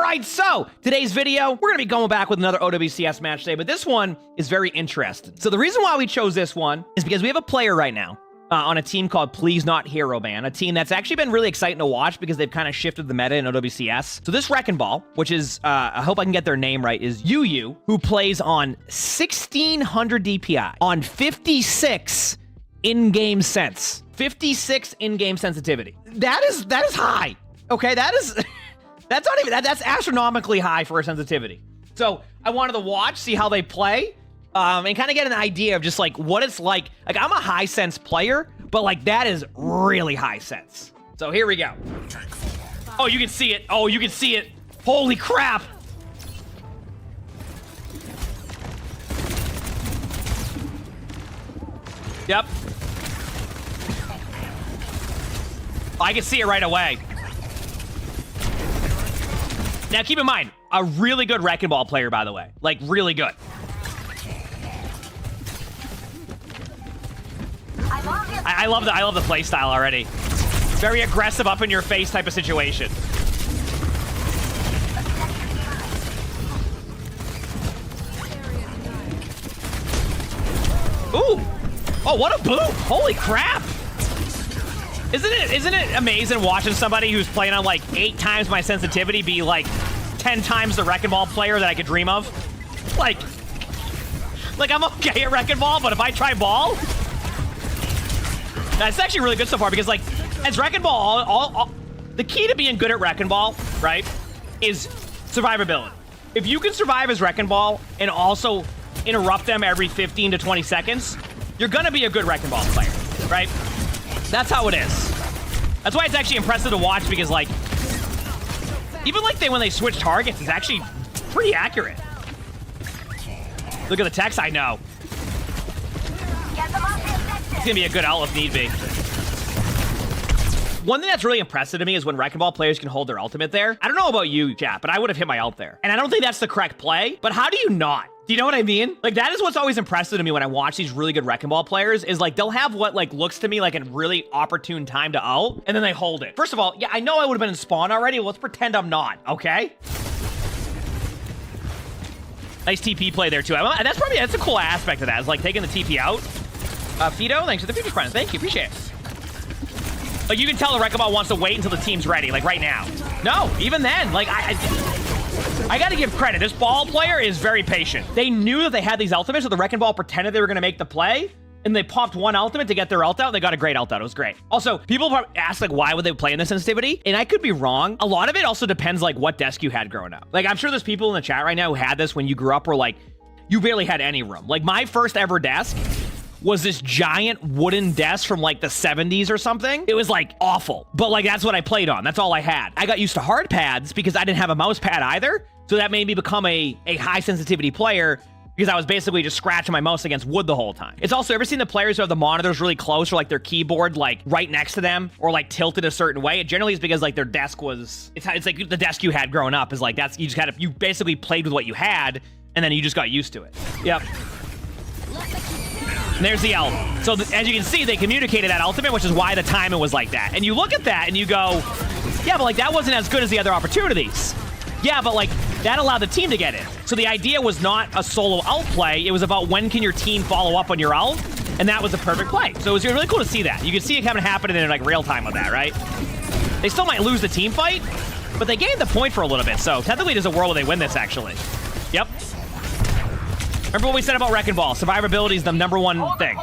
right, so today's video, we're gonna be going back with another OWCS match today, but this one is very interesting. So the reason why we chose this one is because we have a player right now on a team called Please Not Hero Man, a team that's actually been really exciting to watch because they've kind of shifted the meta in OWCS. So this Wrecking Ball, which is, I hope I can get their name right, is UYOU, who plays on 1600 DPI on 56 in-game sense. 56 in-game sensitivity. That is high. Okay, that's not even, that's astronomically high for a sensitivity. So I wanted to watch, see how they play, and kind of get an idea of just like what it's like. Like, I'm a high sense player, but like that is really high sense. So here we go. Oh, you can see it. Oh, you can see it. Holy crap. Yep. I can see it right away. Now, keep in mind, a really good Wrecking Ball player, by the way. Like, really good. I love the play style already. Very aggressive, up in your face type of situation. Ooh! Oh, what a boom! Holy crap! Isn't it amazing watching somebody who's playing on like 8 times my sensitivity be like 10 times the Wrecking Ball player that I could dream of? Like I'm okay at Wrecking Ball, but if I try ball, that's actually really good so far because like as Wrecking Ball, the key to being good at Wrecking Ball, right, is survivability. If you can survive as Wrecking Ball and also interrupt them every 15 to 20 seconds, you're gonna be a good Wrecking Ball player, right? That's how it is. That's why it's actually impressive to watch because, like, even like when they switch targets, it's actually pretty accurate. Look at the text, I know. It's gonna be a good ult if need be. One thing that's really impressive to me is when Wrecking Ball players can hold their ultimate there. I don't know about you, chat, but I would have hit my ult there. And I don't think that's the correct play, but how do you not? Do you know what I mean? Like, that is what's always impressive to me when I watch these really good Wrecking Ball players is like, they'll have what like looks to me like a really opportune time to ult, and then they hold it. First of all, yeah, I know I would have been in spawn already. Well, let's pretend I'm not, okay? Nice TP play there too. That's a cool aspect of that, is like taking the TP out. Fido, thanks for the future friends. Thank you, appreciate it. Like, you can tell the Wrecking Ball wants to wait until the team's ready, like right now. No, even then, like I gotta give credit. This ball player is very patient. They knew that they had these ultimates, so the Wrecking Ball pretended they were gonna make the play, and they popped one ultimate to get their ult out. They got a great ult out. It was great. Also, people ask, like, why would they play in this sensitivity? And I could be wrong. A lot of it also depends, like, what desk you had growing up. Like, I'm sure there's people in the chat right now who had this when you grew up where, like, you barely had any room. Like, my first ever desk was this giant wooden desk from like the 70s or something. It was like awful, but like that's what I played on. That's all I had. I got used to hard pads because I didn't have a mouse pad either. So that made me become a high sensitivity player because I was basically just scratching my mouse against wood the whole time. It's also, ever seen the players who have the monitors really close or like their keyboard like right next to them or like tilted a certain way? It generally is because like their desk was, it's like the desk you had growing up is like, that's, you basically played with what you had and then you just got used to it. Yep. And there's the ult. So as you can see, they communicated that ultimate, which is why the timing was like that. And you look at that and you go, yeah, but like that wasn't as good as the other opportunities. Yeah, but like that allowed the team to get in. So the idea was not a solo ult play. It was about when can your team follow up on your ult, and that was the perfect play. So it was really cool to see that. You can see it kind of happening in like real time with that, right? They still might lose the team fight, but they gained the point for a little bit. So technically there's a world where they win this actually. Yep. Remember what we said about Wrecking Ball. Survivability is the #1 thing.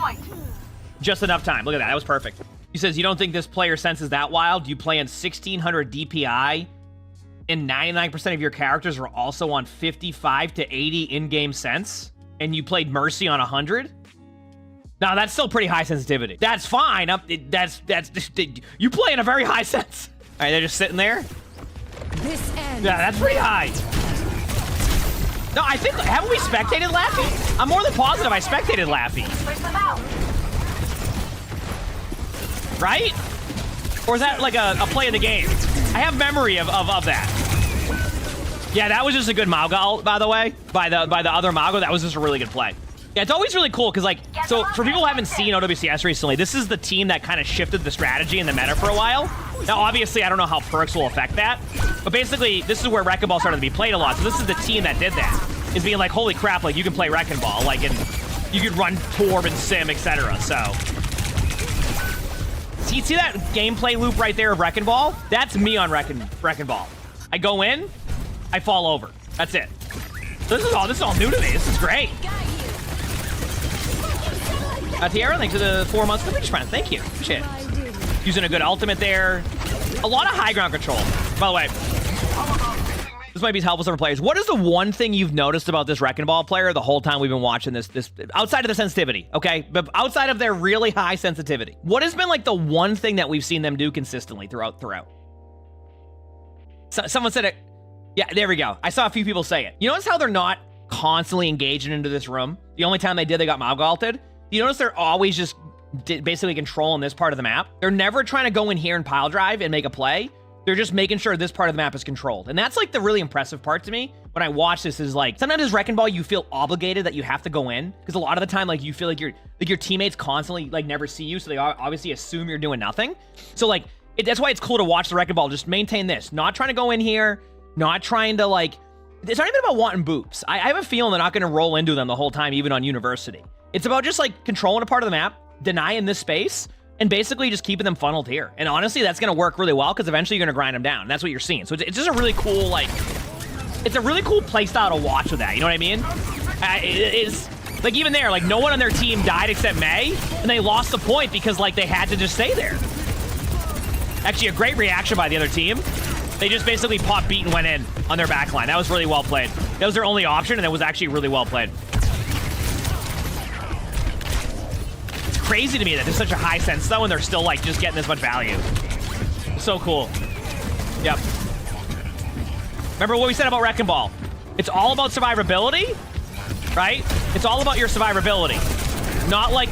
Just enough time. Look at that. That was perfect. He says, you don't think this player sense is that wild? You play in 1600 DPI and 99% of your characters are also on 55 to 80 in-game sense? And you played Mercy on 100? No, that's still pretty high sensitivity. That's fine. You play in a very high sense. All right, they're just sitting there. Yeah, that's pretty high. No, I think, haven't we spectated Laffy? I'm more than positive I spectated Laffy. Right? Or is that like a play of the game? I have memory of that. Yeah, that was just a good Mauga ult, by the way. By the other Mauga, that was just a really good play. Yeah, it's always really cool because, like, so for people who haven't seen OWCS recently, this is the team that kind of shifted the strategy in the meta for a while. Now, obviously, I don't know how perks will affect that, but basically, this is where Wrecking Ball started to be played a lot. So this is the team that did that, is being like, holy crap, like, you can play Wrecking Ball, like, and you could run Torb and Sim, etc. So, see that gameplay loop right there of Wrecking Ball? That's me on Wrecking Ball. I go in, I fall over. That's it. So this is all new to me. This is great. Tiara, thanks for the 4 months for the Twitch friend. Thank you. Shit. Using a good ultimate there. A lot of high ground control. By the way, this might be helpful for some players. What is the one thing you've noticed about this Wrecking Ball player the whole time we've been watching this outside of the sensitivity, okay? But outside of their really high sensitivity. What has been like the one thing that we've seen them do consistently throughout? So, someone said it. Yeah, there we go. I saw a few people say it. You notice how they're not constantly engaging into this room? The only time they did, they got mob ulted. You notice they're always just basically controlling this part of the map. They're never trying to go in here and pile drive and make a play. They're just making sure this part of the map is controlled. And that's like the really impressive part to me when I watch this is like, sometimes as Wrecking Ball, you feel obligated that you have to go in. Because a lot of the time, like you feel like your teammates constantly like never see you. So they obviously assume you're doing nothing. So like, that's why it's cool to watch the Wrecking Ball. Just maintain this. Not trying to go in here. Not trying to like, it's not even about wanting boops. I have a feeling they're not going to roll into them the whole time, even on University. It's about just like controlling a part of the map, denying this space, and basically just keeping them funneled here. And honestly, that's going to work really well because eventually you're going to grind them down. That's what you're seeing. So it's just a really cool, like, it's a really cool play style to watch with that. You know what I mean? It's like even there, like no one on their team died except May, and they lost the point because like they had to just stay there. Actually, a great reaction by the other team. They just basically popped beat and went in on their backline. That was really well played. That was their only option, and it was actually really well played. It's crazy to me that there's such a high sense, though, and they're still, like, just getting this much value. So cool. Yep. Remember what we said about Wrecking Ball? It's all about survivability, right? It's all about your survivability. Not, like,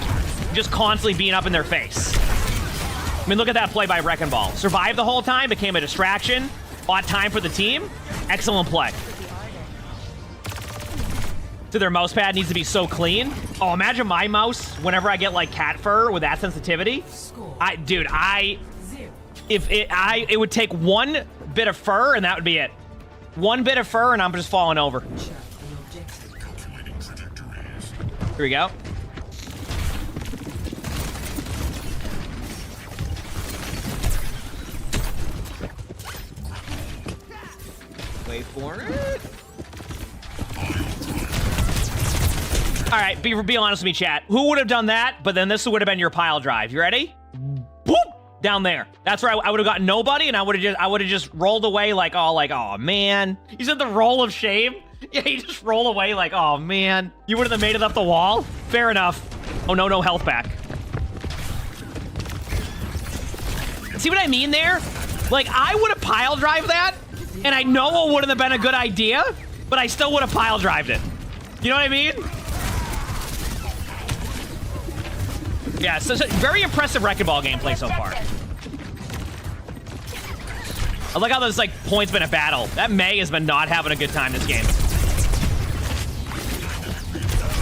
just constantly being up in their face. I mean, look at that play by Wrecking Ball. Survived the whole time, became a distraction, bought time for the team. Excellent play. So their mouse pad needs to be so clean. Oh, imagine my mouse whenever I get like cat fur with that sensitivity. It would take one bit of fur and that would be it. One bit of fur and I'm just falling over. Here we go. Wait for it. All right, be honest with me, chat. Who would have done that? But then this would have been your pile drive. You ready? Boop! Down there. That's where I would have got nobody, and I would have just rolled away like, oh man. You said the roll of shame? Yeah, you just roll away like, oh man. You would have made it up the wall? Fair enough. Oh no health back. See what I mean there? Like, I would have pile drive that. And I know it wouldn't have been a good idea, but I still would have pile drived it. You know what I mean? Yeah, so very impressive Wrecking Ball gameplay so far. I like how those like points been a battle. That May has been not having a good time this game.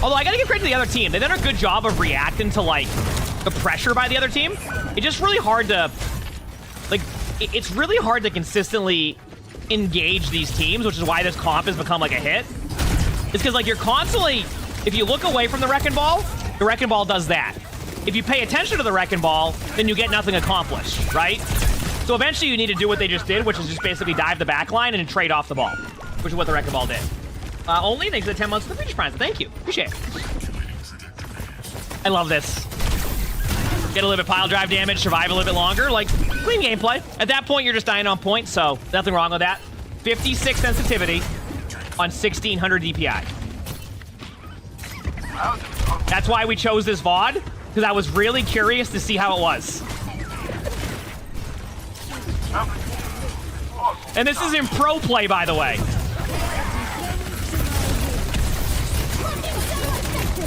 Although I gotta give credit to the other team. They've done a good job of reacting to like the pressure by the other team. It's just really hard to like. It's really hard to consistently engage these teams, which is why this comp has become like a hit. It's because like you're constantly, if you look away from the Wrecking Ball, the Wrecking Ball does that. If you pay attention to the Wrecking Ball, then you get nothing accomplished, right? So eventually you need to do what they just did, which is just basically dive the back line and trade off the ball, which is what the Wrecking Ball did. Only thanks to the 10 months for the Twitch Prime. Thank you. Appreciate it. I love this. Get a little bit pile drive damage, survive a little bit longer. Like, clean gameplay. At that point, you're just dying on point, so nothing wrong with that. 56 sensitivity on 1600 DPI. That's why we chose this VOD, because I was really curious to see how it was. And this is in pro play, by the way.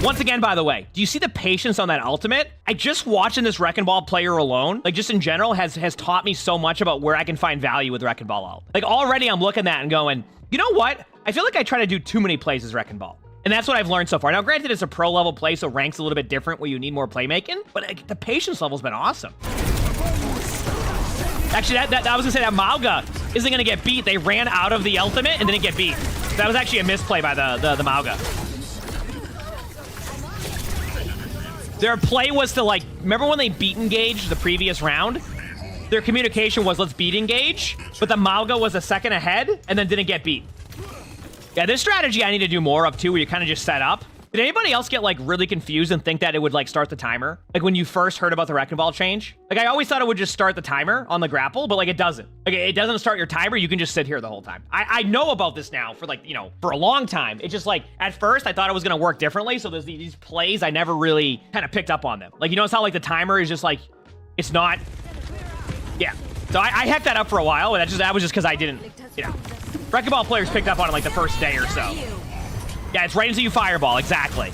Once again, by the way, do you see the patience on that ultimate? I just watching this Wrecking Ball player alone, like just in general, has taught me so much about where I can find value with Wrecking Ball ult. Like already I'm looking at that and going, you know what? I feel like I try to do too many plays as Wrecking Ball. And that's what I've learned so far. Now, granted, it's a pro level play, so rank's a little bit different where you need more playmaking, but like, the patience level's been awesome. Actually, I was gonna say that Mauga isn't gonna get beat. They ran out of the ultimate and didn't get beat. That was actually a misplay by the Mauga. Their play was to, like, remember when they beat engage the previous round? Their communication was, let's beat engage, but the Mauga was a second ahead and then didn't get beat. Yeah, this strategy I need to do more of too, where you kind of just set up. Did anybody else get, like, really confused and think that it would, like, start the timer? Like, when you first heard about the Wrecking Ball change? Like, I always thought it would just start the timer on the grapple, but, like, it doesn't. Like, it doesn't start your timer. You can just sit here the whole time. I know about this now for, like, you know, for a long time. It's just, like, at first, I thought it was going to work differently, so there's these plays, I never really kind of picked up on them. Like, you notice how, like, the timer is just, like, it's not... Yeah. So I hacked that up for a while, but that was just because I didn't, you know. Wrecking Ball players picked up on it, like, the first day or so. Yeah, it's right into you fireball, exactly.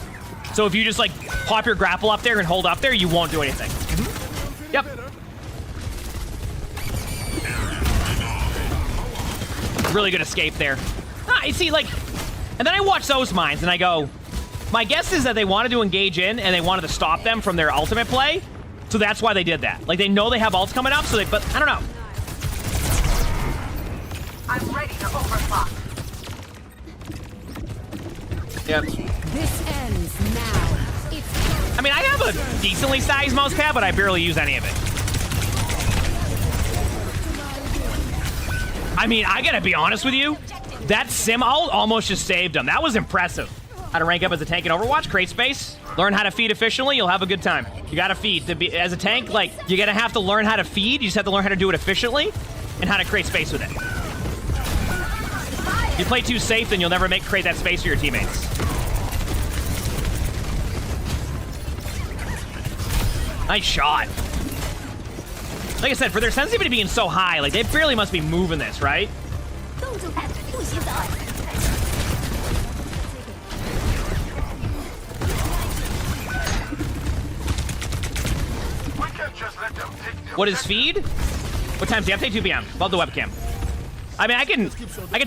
So if you just, like, pop your grapple up there and hold up there, you won't do anything. Yep. Really good escape there. Ah, you see, like... And then I watch those mines, and I go... My guess is that they wanted to engage in, and they wanted to stop them from their ultimate play. So that's why they did that. Like, they know they have ults coming up, so they... But, I don't know. I'm ready to overclock. Yep. This ends now. I mean, I have a decently sized mouse pad, but I barely use any of it. I mean, I gotta be honest with you. That sim ult almost just saved him. That was impressive. How to rank up as a tank in Overwatch, create space, learn how to feed efficiently, you'll have a good time. You gotta feed. To be as a tank, like, you're gonna have to learn how to feed, you just have to learn how to do it efficiently, and how to create space with it. If you play too safe, then you'll never create that space for your teammates. Nice shot. Like I said, for their sensitivity being so high, like, they barely must be moving this, right? What is feed? What time do you have to take? 2 p.m. Above the webcam. I mean, I can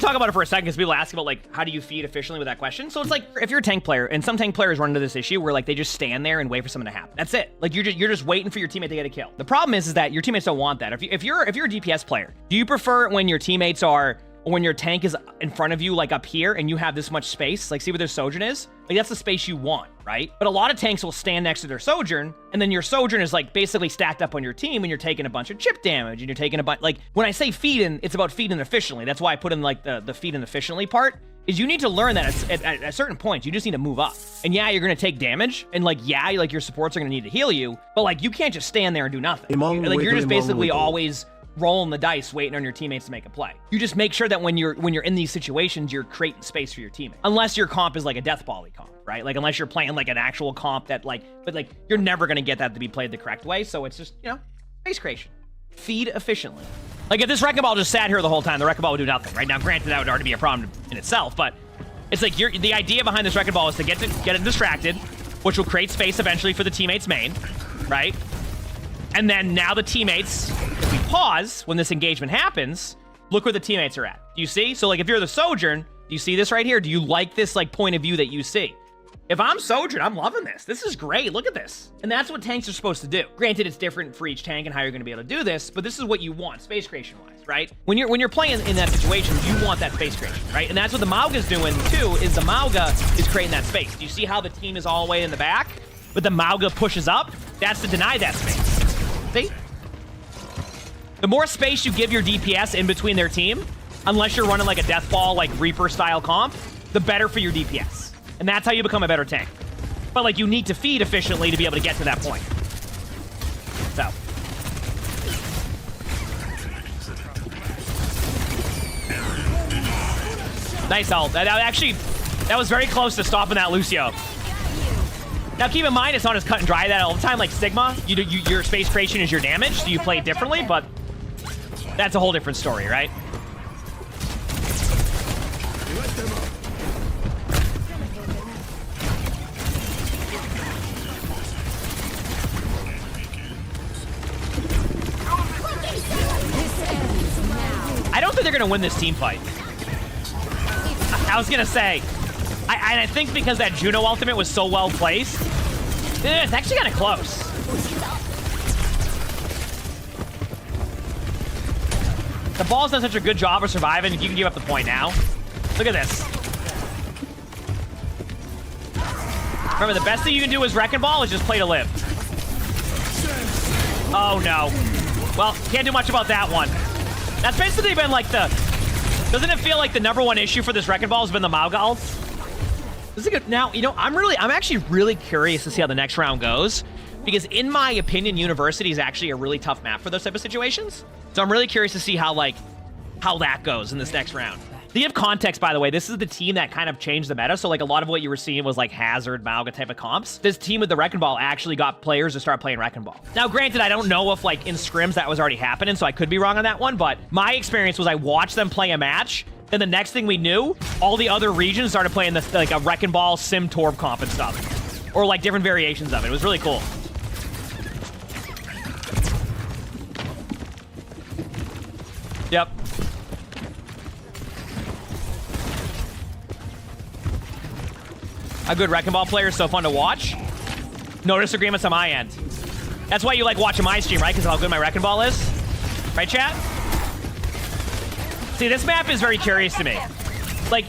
talk about it for a second because people ask about, like, how do you feed efficiently with that question. So it's like, if you're a tank player, and some tank players run into this issue where, like, they just stand there and wait for something to happen. That's it. Like, you're just waiting for your teammate to get a kill. The problem is that your teammates don't want that. If you're a DPS player, do you prefer when your teammates are, or when your tank is in front of you, like up here, and you have this much space? Like, see where their Sojourn is? Like, that's the space you want, right? But a lot of tanks will stand next to their Sojourn, and then your Sojourn is, like, basically stacked up on your team, and you're taking a bunch of chip damage, and you're taking a bunch... Like, when I say feeding, it's about feeding efficiently. That's why I put in, like, the feeding efficiently part, is you need to learn that at certain points, you just need to move up. And yeah, you're gonna take damage, and, like, yeah, like, your supports are gonna need to heal you, but, like, you can't just stand there and do nothing. Like, you're just basically always rolling the dice, waiting on your teammates to make a play. You just make sure that when you're in these situations, you're creating space for your teammate. Unless your comp is like a death volley comp, right? Like, unless you're playing like an actual comp that, like, but, like, you're never gonna get that to be played the correct way. So it's just, you know, space creation. Feed efficiently. Like, if this Wrecking Ball just sat here the whole time, the Wrecking Ball would do nothing, right? Now, granted, that would already be a problem in itself, but it's like the idea behind this Wrecking Ball is to get it distracted, which will create space eventually for the teammate's main, right? And then now the teammates, if we pause when this engagement happens, look where the teammates are at. Do you see? So, like, if you're the Sojourn, do you see this right here? Do you like this, like, point of view that you see? If I'm Sojourn, I'm loving this. This is great. Look at this. And that's what tanks are supposed to do. Granted, it's different for each tank and how you're going to be able to do this, but this is what you want, space creation-wise, right? When you're playing in that situation, you want that space creation, right? And that's what the Mauga's doing, too, is the Mauga is creating that space. Do you see how the team is all the way in the back? But the Mauga pushes up? That's to deny that space. See? The more space you give your DPS in between their team, unless you're running like a death ball, like Reaper style comp, the better for your DPS. And that's how you become a better tank. But, like, you need to feed efficiently to be able to get to that point. So. Nice ult. That was very close to stopping that Lucio. Now, keep in mind, it's not as cut and dry that all the time. Like Sigma, your space creation is your damage, so you play it differently, but that's a whole different story, right? I don't think they're going to win this team fight. I was going to say... I think because that Juno ultimate was so well placed, it's actually kind of close. The ball's done such a good job of surviving, you can give up the point now. Look at this. Remember, the best thing you can do as Wrecking Ball is just play to live. Oh, no. Well, can't do much about that one. That's basically been like the... Doesn't it feel like the #1 issue for this Wrecking Ball has been the Mauga ults? This is good. Now, you know, I'm actually really curious to see how the next round goes, because in my opinion, University is actually a really tough map for those type of situations. So I'm really curious to see how that goes in this next round. To give context, by the way, this is the team that kind of changed the meta. So like a lot of what you were seeing was like Hazard, Mauga type of comps. This team with the Wrecking Ball actually got players to start playing Wrecking Ball. Now, granted, I don't know if like in scrims that was already happening, so I could be wrong on that one. But my experience was I watched them play a match, and the next thing we knew, all the other regions started playing this like a Wrecking Ball Sim Torb comp and stuff, or like different variations of it. It was really cool. Yep. A good Wrecking Ball player is so fun to watch. No disagreements on my end. That's why you like watching my stream, right? Because of how good my Wrecking Ball is. Right, chat? See, this map is very curious to me. Like,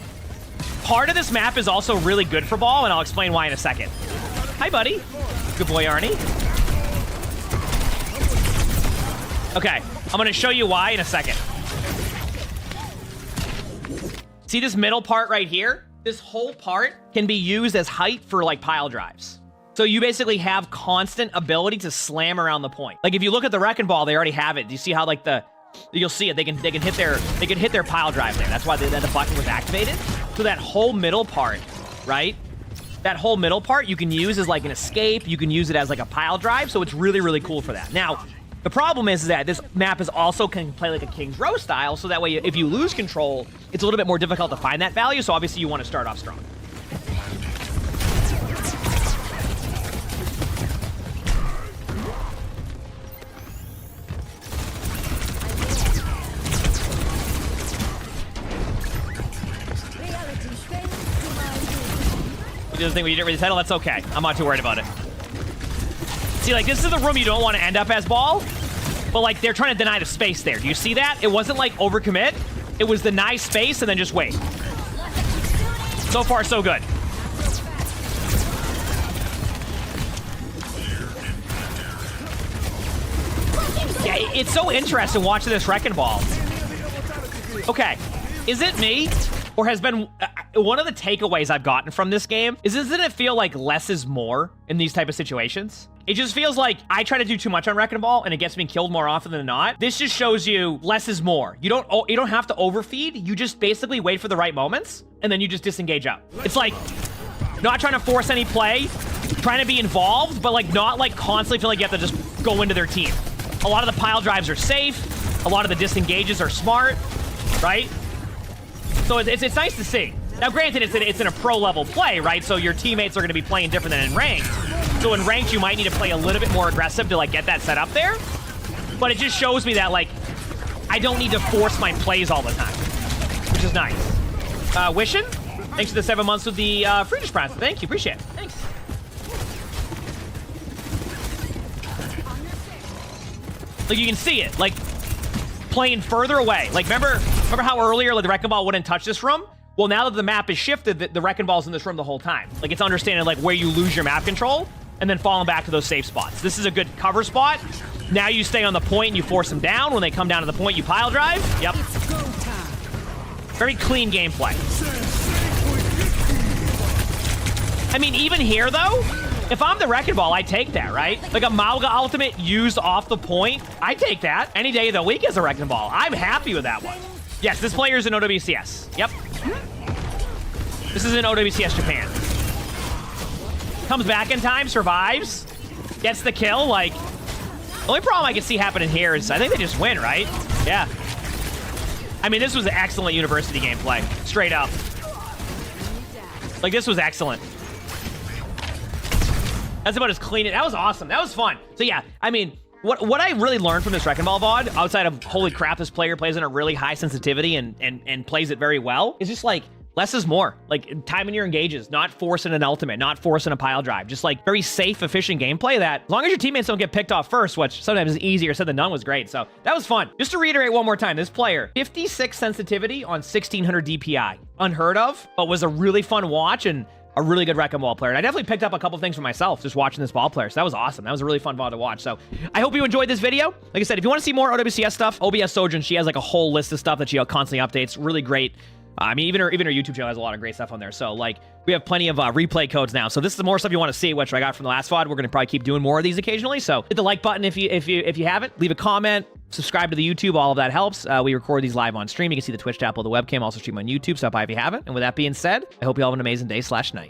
part of this map is also really good for ball, and I'll explain why in a second. Hi, buddy. Good boy, Arnie. Okay, I'm going to show you why in a second. See this middle part right here? This whole part can be used as height for like pile drives. So you basically have constant ability to slam around the point. Like if you look at the Wrecking Ball, they already have it. Do you see how like you'll see it. They can hit their pile drive there. That's why the button was activated. So that whole middle part, right? That whole middle part you can use as like an escape. You can use it as like a pile drive. So it's really, really cool for that. Now, the problem is that this map is also can play like a King's Row style, so that way if you lose control, it's a little bit more difficult to find that value, so obviously you want to start off strong. You do the thing where you didn't really settle, that's okay. I'm not too worried about it. See, like, this is the room you don't want to end up as ball, but, like, they're trying to deny the space there. Do you see that? It wasn't, like, overcommit. It was deny space and then just wait. So far, so good. Yeah, it's so interesting watching this Wrecking Ball. Okay, is it me? Or has been one of the takeaways I've gotten from this game is, doesn't it feel like less is more in these type of situations? It just feels like I try to do too much on Wrecking Ball and it gets me killed more often than not. This just shows you less is more. You don't have to overfeed. You just basically wait for the right moments and then you just disengage out. It's like not trying to force any play, trying to be involved, but like not like constantly feel like you have to just go into their team. A lot of the pile drives are safe. A lot of the disengages are smart, right? So it's nice to see. Now, granted, it's in a pro-level play, right? So your teammates are going to be playing different than in ranked. So in ranked, you might need to play a little bit more aggressive to, like, get that set up there. But it just shows me that, like, I don't need to force my plays all the time, which is nice. Wishin, thanks for the 7 months with the Friedrich Prize. Thank you. Appreciate it. Thanks. Like, you can see it. Like, playing further away. Like, remember how earlier like, the Wrecking Ball wouldn't touch this room? Well, now that the map is shifted, the Wrecking Ball's in this room the whole time. Like, it's understanding, like, where you lose your map control and then falling back to those safe spots. This is a good cover spot. Now you stay on the point and you force them down. When they come down to the point, you pile drive. Yep. Very clean gameplay. I mean, even here, though, if I'm the Wrecking Ball, I take that, right? Like a Mauga ultimate used off the point, I take that any day of the week as a Wrecking Ball. I'm happy with that one. Yes, this player is in OWCS. Yep. This is in OWCS Japan. Comes back in time, survives, gets the kill. Like, the only problem I can see happening here is I think they just win, right? Yeah. I mean, this was an excellent University gameplay, straight up. Like, this was excellent. That's about as clean. That was awesome. That was fun. So yeah, I mean, what I really learned from this Wrecking Ball VOD, outside of holy crap, this player plays in a really high sensitivity and plays it very well, is just like less is more. Like, timing your engages, not forcing an ultimate, not forcing a pile drive. Just like very safe, efficient gameplay that as long as your teammates don't get picked off first, which sometimes is easier said than done, was great. So that was fun. Just to reiterate one more time, this player, 56 sensitivity on 1600 DPI. Unheard of, but was a really fun watch and a really good Wrecking Ball player. And I definitely picked up a couple things for myself just watching this ball player. So that was awesome. That was a really fun VOD to watch. So I hope you enjoyed this video. Like I said, if you want to see more OWCS stuff, OBS Sojourn, she has like a whole list of stuff that she constantly updates. Really great. I mean, even her YouTube channel has a lot of great stuff on there. So, like, we have plenty of replay codes now. So this is the more stuff you want to see, which I got from the last VOD. We're going to probably keep doing more of these occasionally. So hit the like button if you haven't. Leave a comment. Subscribe to the YouTube. All of that helps. We record these live on stream. You can see the Twitch tab below the webcam. Also stream on YouTube. Stop by if you haven't. And with that being said, I hope you all have an amazing day/night.